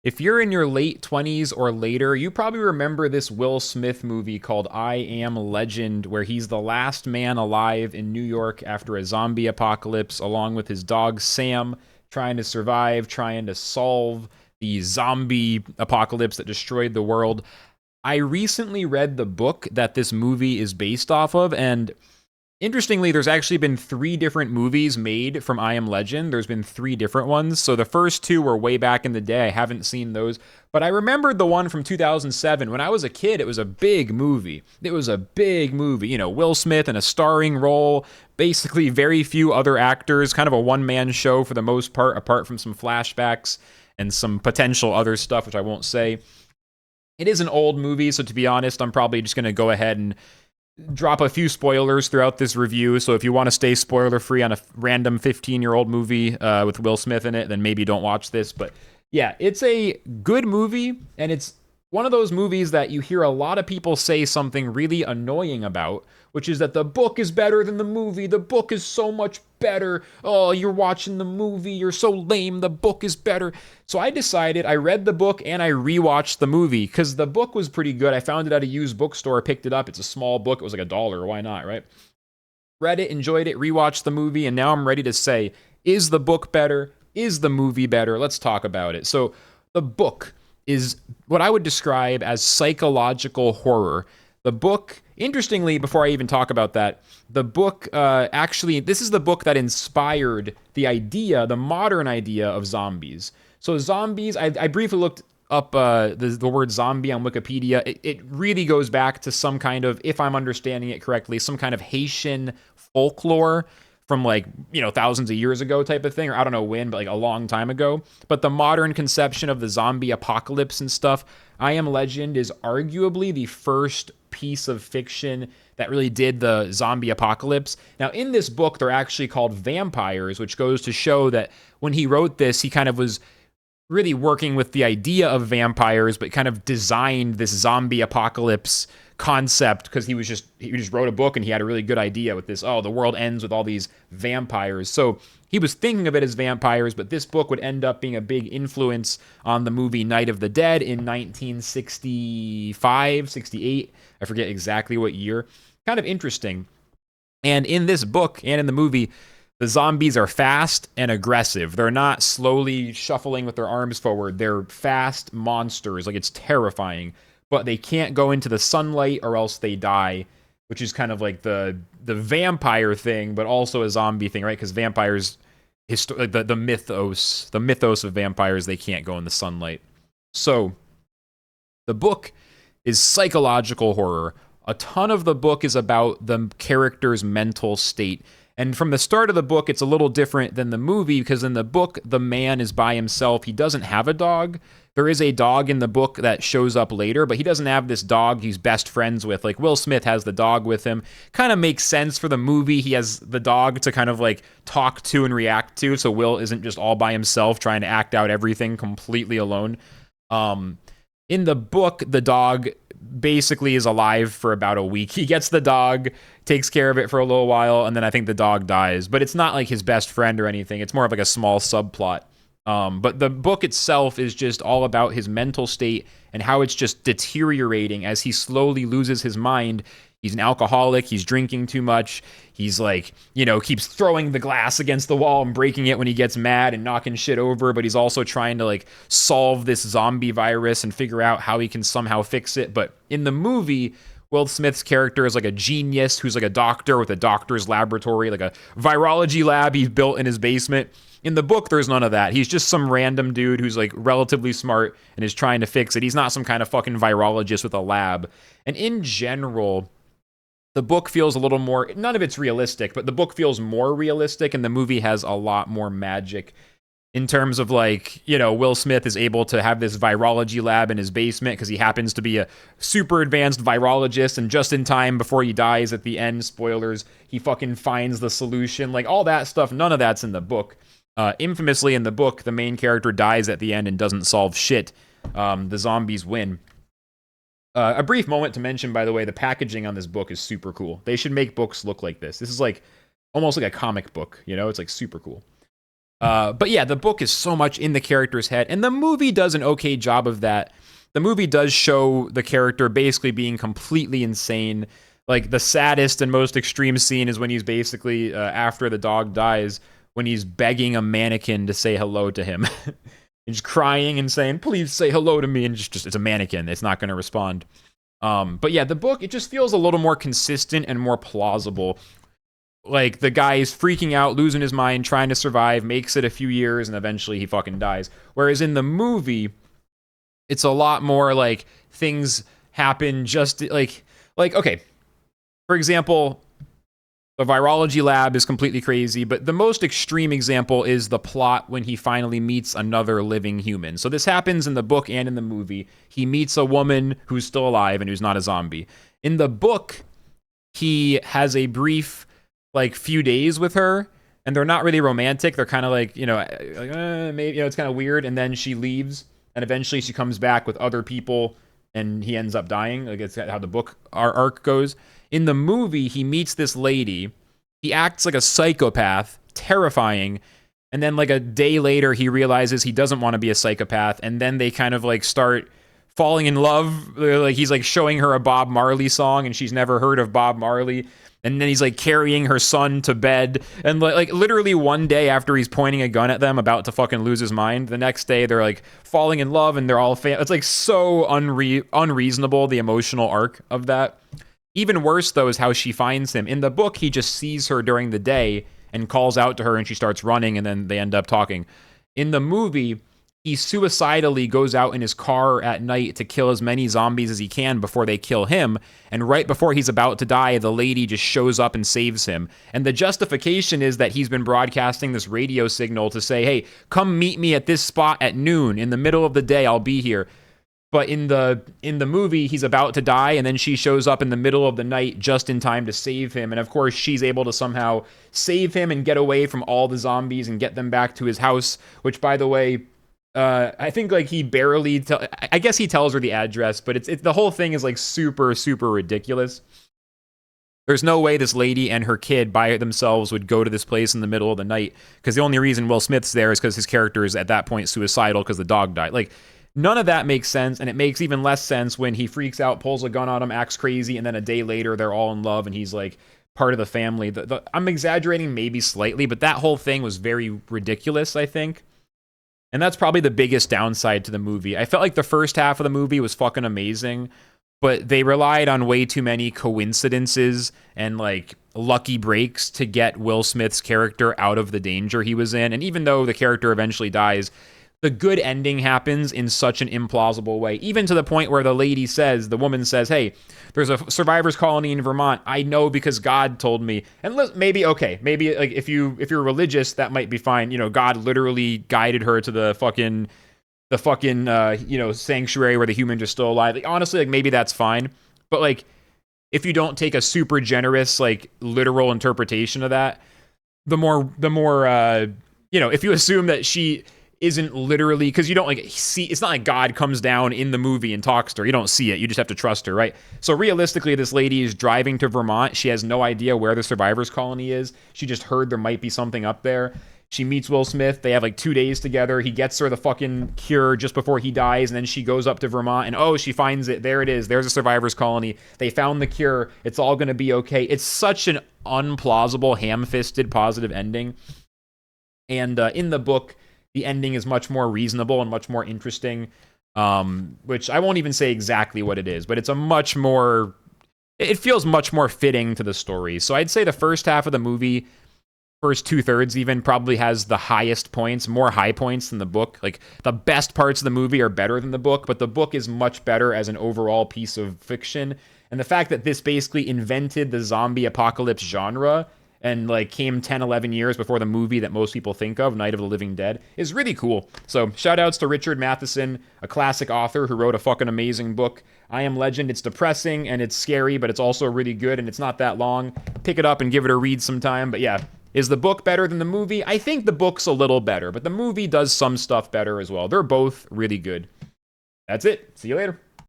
If you're in your late 20s or later, you probably remember this Will Smith movie called I Am Legend, where he's the last man alive in New York after a zombie apocalypse, along with his dog Sam, trying to survive, trying to solve the zombie apocalypse that destroyed the world. I recently read the book that this movie is based off of, and interestingly, there's actually been three different movies made from I Am Legend. There's been three different ones. So the first two were way back in the day. I haven't seen those. But I remembered the one from 2007. When I was a kid, it was a big movie. It was a big movie. You know, Will Smith in a starring role, basically very few other actors, kind of a one man show for the most part, apart from some flashbacks and some potential other stuff, which I won't say. It is an old movie, so to be honest, I'm probably just going to go ahead and drop a few spoilers throughout this review. So if you want to stay spoiler free on a random 15-year-old movie with Will Smith in it, then maybe don't watch this. But yeah, it's a good movie, and it's one of those movies that you hear a lot of people say something really annoying about, which is that the book is better than the movie. The book is so much better. Oh, you're watching the movie. You're so lame. The book is better. So I decided, I read the book and I rewatched the movie because the book was pretty good. I found it at a used bookstore, picked it up. It's a small book. It was like $1. Why not, right? Read it, enjoyed it, rewatched the movie, and now I'm ready to say, is the book better? Is the movie better? Let's talk about it. So the book is what I would describe as psychological horror. The book, interestingly, before I even talk about that, the book actually, this is the book that inspired the idea, the modern idea of zombies. So zombies, I briefly looked up the word zombie on Wikipedia. It really goes back to some kind of, if I'm understanding it correctly, some kind of Haitian folklore from like, you know, thousands of years ago type of thing, or I don't know when, but like a long time ago. But the modern conception of the zombie apocalypse and stuff, I Am Legend is arguably the first piece of fiction that really did the zombie apocalypse. Now, in this book, they're actually called vampires, which goes to show that when he wrote this, he kind of was really working with the idea of vampires, but kind of designed this zombie apocalypse concept because he just wrote a book and he had a really good idea with this. Oh, the world ends with all these vampires. So he was thinking of it as vampires, but this book would end up being a big influence on the movie Night of the Dead in 1965, 68. I forget exactly what year. Kind of interesting. And in this book and in the movie, the zombies are fast and aggressive. They're not slowly shuffling with their arms forward. They're fast monsters. Like, it's terrifying. But they can't go into the sunlight or else they die, which is kind of like the vampire thing, but also a zombie thing, right? Because vampires, the mythos of vampires, they can't go in the sunlight. So the book is psychological horror. A ton of the book is about the character's mental state. And from the start of the book, it's a little different than the movie because in the book, the man is by himself. He doesn't have a dog. There is a dog in the book that shows up later, but he doesn't have this dog he's best friends with. Like, Will Smith has the dog with him. Kind of makes sense for the movie. He has the dog to kind of like talk to and react to, so Will isn't just all by himself trying to act out everything completely alone. In the book, the dog basically is alive for about a week. He gets the dog, takes care of it for a little while, and then I think the dog dies. But it's not like his best friend or anything. It's more of like a small subplot. But the book itself is just all about his mental state and how it's just deteriorating as he slowly loses his mind. He's an alcoholic. He's drinking too much. He's like, you know, keeps throwing the glass against the wall and breaking it when he gets mad and knocking shit over. But he's also trying to like solve this zombie virus and figure out how he can somehow fix it. But in the movie, Will Smith's character is like a genius who's like a doctor with a doctor's laboratory, like a virology lab he's built in his basement. In the book, there's none of that. He's just some random dude who's like relatively smart and is trying to fix it. He's not some kind of fucking virologist with a lab. And in general, the book feels a little more, none of it's realistic, but the book feels more realistic and the movie has a lot more magic in terms of like, you know, Will Smith is able to have this virology lab in his basement because he happens to be a super advanced virologist, and just in time before he dies at the end, spoilers, he fucking finds the solution. Like all that stuff, none of that's in the book. Infamously in the book, the main character dies at the end and doesn't solve shit. The zombies win. A brief moment to mention, by the way, the packaging on this book is super cool. They should make books look like this. This is like almost like a comic book, you know? It's like super cool. But yeah, the book is so much in the character's head, and the movie does an okay job of that. The movie does show the character basically being completely insane. Like the saddest and most extreme scene is when he's basically after the dog dies, when he's begging a mannequin to say hello to him. He's crying and saying, "Please say hello to me," and just it's a mannequin. It's not going to respond. But yeah, the book, it just feels a little more consistent and more plausible. Like the guy is freaking out, losing his mind, trying to survive, makes it a few years, and eventually he fucking dies. Whereas in the movie, it's a lot more like things happen just like okay, for example, the virology lab is completely crazy, but the most extreme example is the plot when he finally meets another living human. So this happens in the book and in the movie. He meets a woman who's still alive and who's not a zombie. In the book, he has a brief like few days with her, and they're not really romantic. They're kind of like, maybe, it's kind of weird. And then she leaves, and eventually she comes back with other people, and he ends up dying. Like, it's how the book arc goes. In the movie, he meets this lady. He acts like a psychopath, terrifying. And then like a day later, he realizes he doesn't want to be a psychopath. And then they kind of like start falling in love. Like he's like showing her a Bob Marley song, and she's never heard of Bob Marley. And then he's like carrying her son to bed. And like literally one day after he's pointing a gun at them, about to fucking lose his mind, the next day they're like falling in love, and they're all it's like so unreasonable, the emotional arc of that. Even worse, though, is how she finds him. In the book, he just sees her during the day and calls out to her, and she starts running, and then they end up talking. In the movie, he suicidally goes out in his car at night to kill as many zombies as he can before they kill him. And right before he's about to die, the lady just shows up and saves him. And the justification is that he's been broadcasting this radio signal to say, hey, come meet me at this spot at noon. In the middle of the day, I'll be here. But in the movie, he's about to die, and then she shows up in the middle of the night just in time to save him. And of course, she's able to somehow save him and get away from all the zombies and get them back to his house, which, by the way, I think like he barely I guess he tells her the address, but it's the whole thing is like super, super ridiculous. There's no way this lady and her kid by themselves would go to this place in the middle of the night, because the only reason Will Smith's there is because his character is at that point suicidal because the dog died. Like, none of that makes sense, and it makes even less sense when he freaks out, pulls a gun on him, acts crazy, and then a day later they're all in love and he's like part of the family. I'm exaggerating maybe slightly, but that whole thing was very ridiculous, I think. And that's probably the biggest downside to the movie. I felt like the first half of the movie was fucking amazing, but they relied on way too many coincidences and like lucky breaks to get Will Smith's character out of the danger he was in. And even though the character eventually dies, the good ending happens in such an implausible way, even to the point where the woman says, hey, there's a survivors colony in Vermont. I know because God told me. And maybe like if you're religious, that might be fine. God literally guided her to the fucking sanctuary where the humans are still alive. Like, honestly, like maybe that's fine. But like, if you don't take a super generous, like literal interpretation of that, the more if you assume that she isn't literally, because you don't like see, it's not like God comes down in the movie and talks to her. You don't see it. You just have to trust her, right? So realistically, this lady is driving to Vermont. She has no idea where the survivors colony is. She just heard there might be something up there. She meets Will Smith. They have like 2 days together. He gets her the fucking cure just before he dies. And then she goes up to Vermont and she finds it. There it is. There's a survivors colony. They found the cure. It's all going to be okay. It's such an unplausible, ham-fisted positive ending. And in the book, the ending is much more reasonable and much more interesting, which I won't even say exactly what it is, but it feels much more fitting to the story. So I'd say the first half of the movie, first 2/3 even, probably has the highest points, more high points than the book. Like, the best parts of the movie are better than the book, but the book is much better as an overall piece of fiction. And the fact that this basically invented the zombie apocalypse genre and like came 10, 11 years before the movie that most people think of, Night of the Living Dead, is really cool. So shout outs to Richard Matheson, a classic author who wrote a fucking amazing book. I Am Legend. It's depressing and it's scary, but it's also really good and it's not that long. Pick it up and give it a read sometime. But yeah, is the book better than the movie? I think the book's a little better, but the movie does some stuff better as well. They're both really good. That's it. See you later.